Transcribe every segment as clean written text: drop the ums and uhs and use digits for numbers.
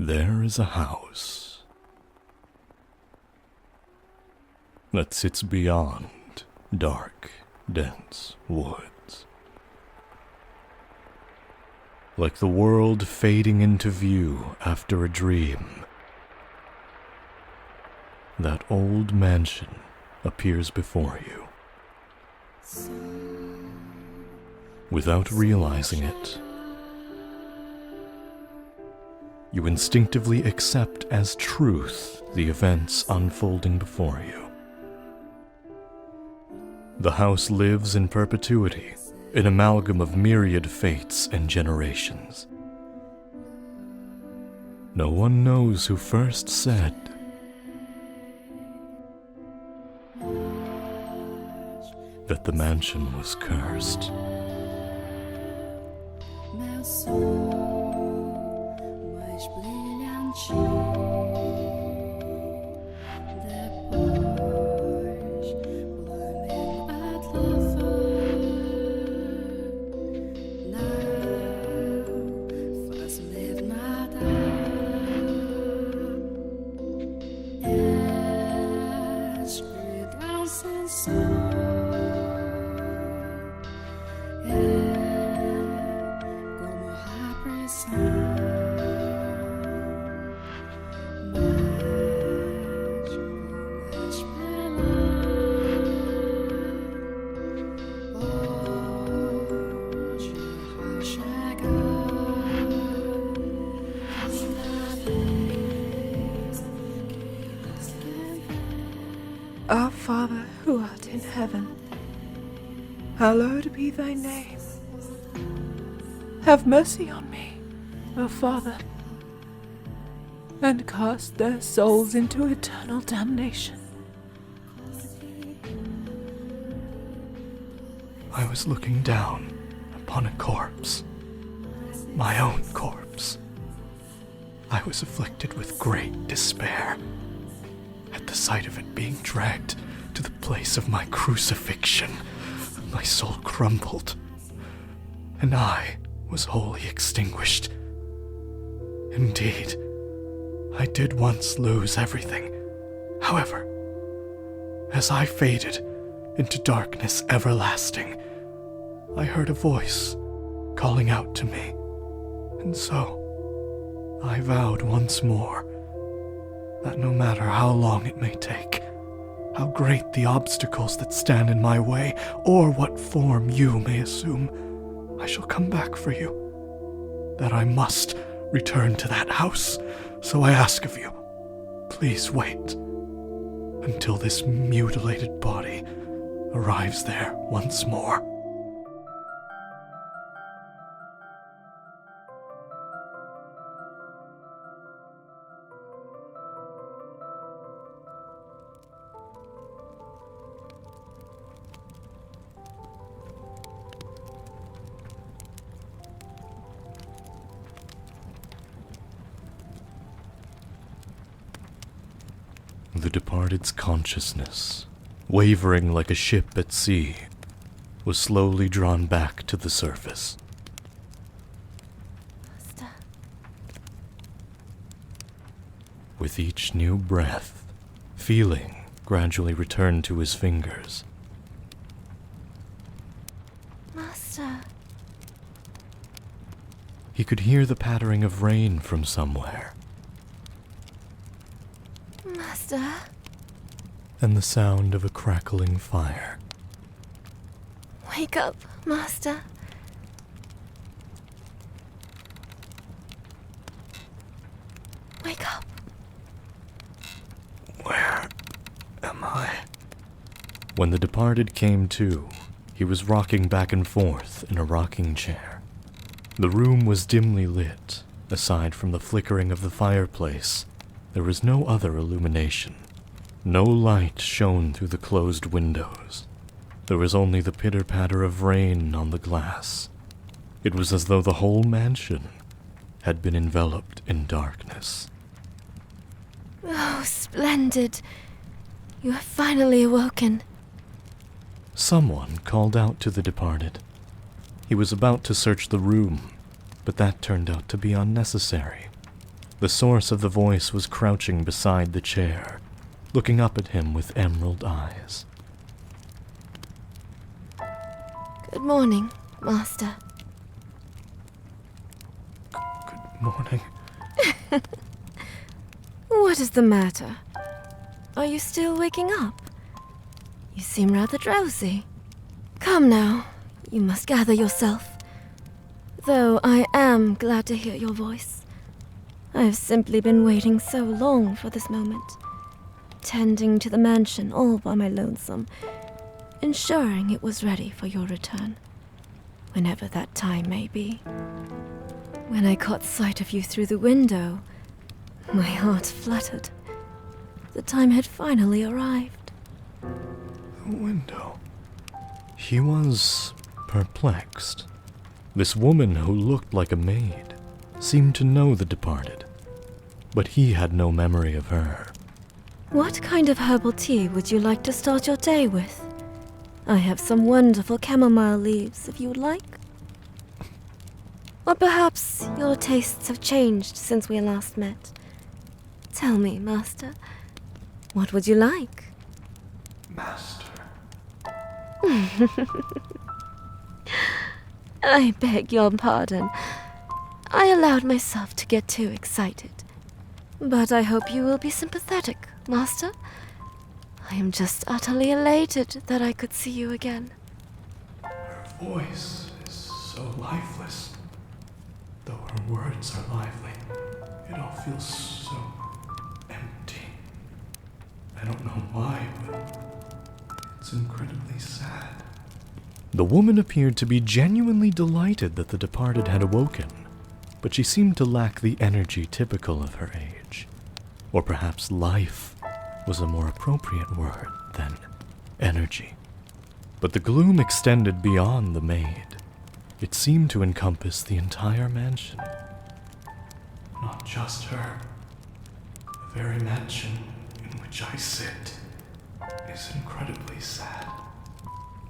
There is a house that sits beyond dark, dense woods. Like the world fading into view after a dream, that old mansion appears before you. Without realizing it, you instinctively accept as truth the events unfolding before you. The house lives in perpetuity, an amalgam of myriad fates and generations. No one knows who first said, that the mansion was cursed. Our Father, who art in heaven, hallowed be thy name. Have mercy on me, O Father, and cast their souls into eternal damnation. I was looking down upon a corpse, my own corpse. I was afflicted with great despair at the sight of it being dragged to the place of my crucifixion. My soul crumbled, and I was wholly extinguished. Indeed, I did once lose everything. However, as I faded into darkness everlasting, I heard a voice calling out to me, and so I vowed once more that no matter how long it may take, how great the obstacles that stand in my way, or what form you may assume, I shall come back for you, that I must return to that house. So I ask of you, please wait until this mutilated body arrives there once more. The departed's consciousness, wavering like a ship at sea, was slowly drawn back to the surface. Master. With each new breath, feeling gradually returned to his fingers. Master. He could hear the pattering of rain from somewhere, Master. and the sound of a crackling fire. Wake up, Master. Wake up. Where am I? When the departed came to, he was rocking back and forth in a rocking chair. The room was dimly lit. Aside from the flickering of the fireplace, there was no other illumination. No light shone through the closed windows. There was only the pitter-patter of rain on the glass. It was as though the whole mansion had been enveloped in darkness. Oh, splendid. You have finally awoken. Someone called out to the departed. He was about to search the room, but that turned out to be unnecessary. The source of the voice was crouching beside the chair, looking up at him with emerald eyes. Good morning, Master. Good morning. What is the matter? Are you still waking up? You seem rather drowsy. Come now, you must gather yourself. Though I am glad to hear your voice. I have simply been waiting so long for this moment, tending to the mansion all by my lonesome, ensuring it was ready for your return, whenever that time may be. When I caught sight of you through the window, my heart fluttered. The time had finally arrived. The window. He was perplexed. This woman who looked like a maid seemed to know the departed, but he had no memory of her. What kind of herbal tea would you like to start your day with? I have some wonderful chamomile leaves if you would like. Or perhaps your tastes have changed since we last met. Tell me, Master, what would you like? Master. I beg your pardon. I allowed myself to get too excited. But I hope you will be sympathetic, Master. I am just utterly elated that I could see you again. Her voice is so lifeless. Though her words are lively, it all feels so empty. I don't know why, but it's incredibly sad. The woman appeared to be genuinely delighted that the departed had awoken, but she seemed to lack the energy typical of her age. Or perhaps life was a more appropriate word than energy. But the gloom extended beyond the maid. It seemed to encompass the entire mansion. Not just her. The very mansion in which I sit is incredibly sad.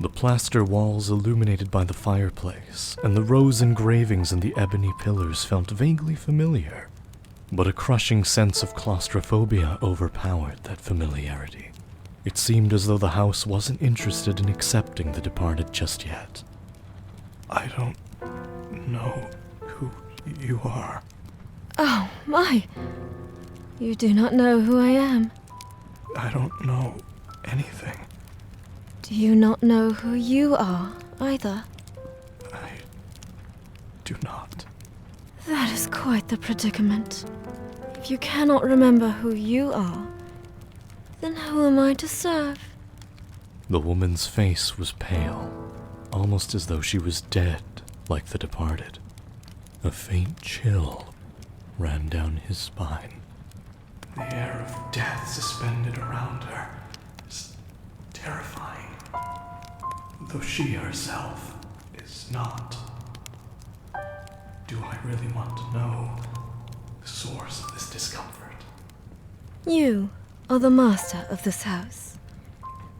The plaster walls illuminated by the fireplace and the rose engravings in the ebony pillars felt vaguely familiar, but a crushing sense of claustrophobia overpowered that familiarity. It seemed as though the house wasn't interested in accepting the departed just yet. I don't know who you are. Oh, my. You do not know who I am. I don't know anything. Do you not know who you are, either? I do not. That is quite the predicament. If you cannot remember who you are, then who am I to serve? The woman's face was pale, almost as though she was dead, like the departed. A faint chill ran down his spine. The air of death suspended around her is terrifying, though she herself is not. Do I really want to know the source of this discomfort? You are the master of this house,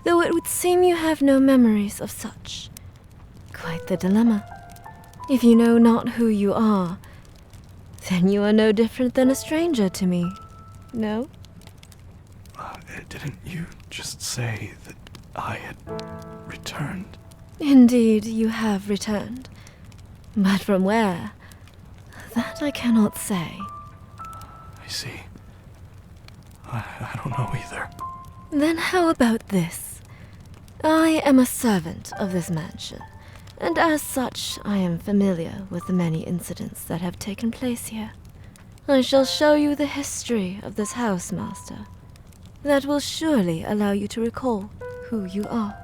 though it would seem you have no memories of such. Quite the dilemma. If you know not who you are, then you are no different than a stranger to me, no? Didn't you just say that I had returned? Indeed, you have returned. But from where? That I cannot say. I see. I don't know either. Then how about this? I am a servant of this mansion, and as such I am familiar with the many incidents that have taken place here. I shall show you the history of this house, Master. That will surely allow you to recall who you are.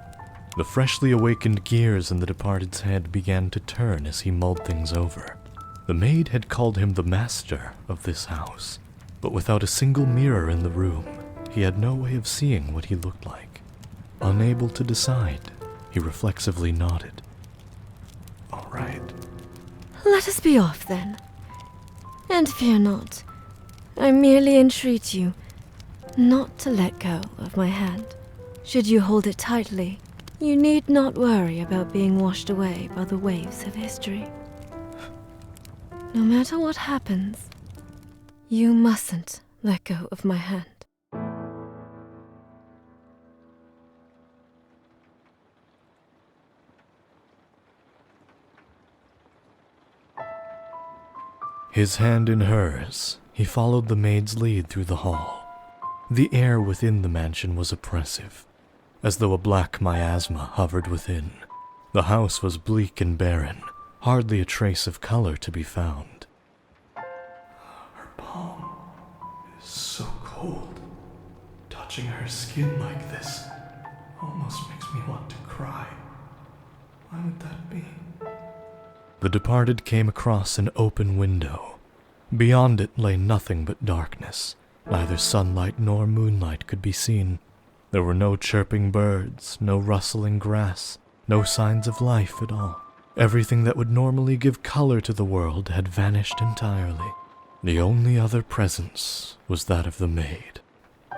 The freshly awakened gears in the departed's head began to turn as he mulled things over. The maid had called him the master of this house, but without a single mirror in the room, he had no way of seeing what he looked like. Unable to decide, he reflexively nodded. All right. Let us be off, then. And fear not. I merely entreat you not to let go of my hand. Should you hold it tightly, you need not worry about being washed away by the waves of history. No matter what happens, You mustn't let go of my hand. His hand in hers, he followed the maid's lead through the hall. The air within the mansion was oppressive, as though a black miasma hovered within. The house was bleak and barren, hardly a trace of color to be found. Her palm is so cold. Touching her skin like this almost makes me want to cry. Why would that be? The departed came across an open window. Beyond it lay nothing but darkness. Neither sunlight nor moonlight could be seen. There were no chirping birds, no rustling grass, no signs of life at all. Everything that would normally give color to the world had vanished entirely. The only other presence was that of the maid.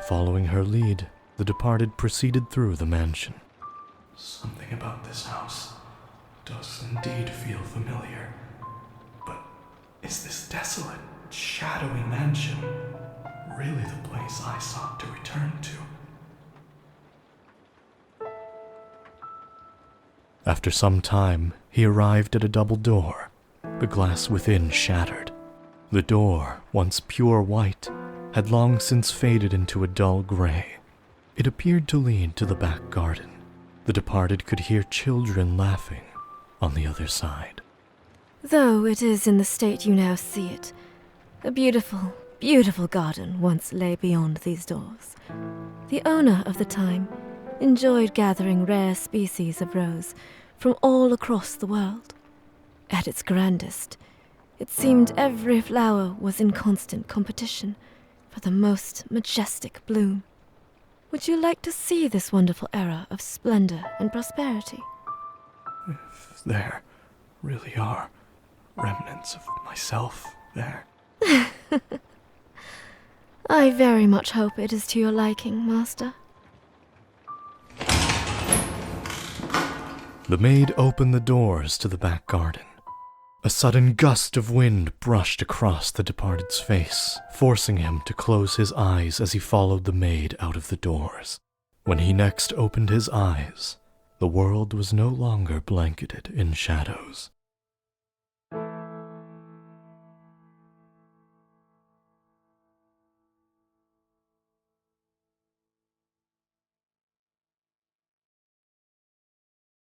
Following her lead, the departed proceeded through the mansion. Something about this house does indeed feel familiar. But is this desolate, shadowy mansion really the place I sought to return to? After some time, he arrived at a double door, the glass within shattered. The door, once pure white, had long since faded into a dull gray. It appeared to lead to the back garden. The departed could hear children laughing on the other side. Though it is in the state you now see it, a beautiful, beautiful garden once lay beyond these doors. The owner of the time enjoyed gathering rare species of rose from all across the world. At its grandest, it seemed every flower was in constant competition for the most majestic bloom. Would you like to see this wonderful era of splendor and prosperity? If there really are remnants of myself there. I very much hope it is to your liking, Master. The maid opened the doors to the back garden. A sudden gust of wind brushed across the departed's face, forcing him to close his eyes as he followed the maid out of the doors. When he next opened his eyes, the world was no longer blanketed in shadows.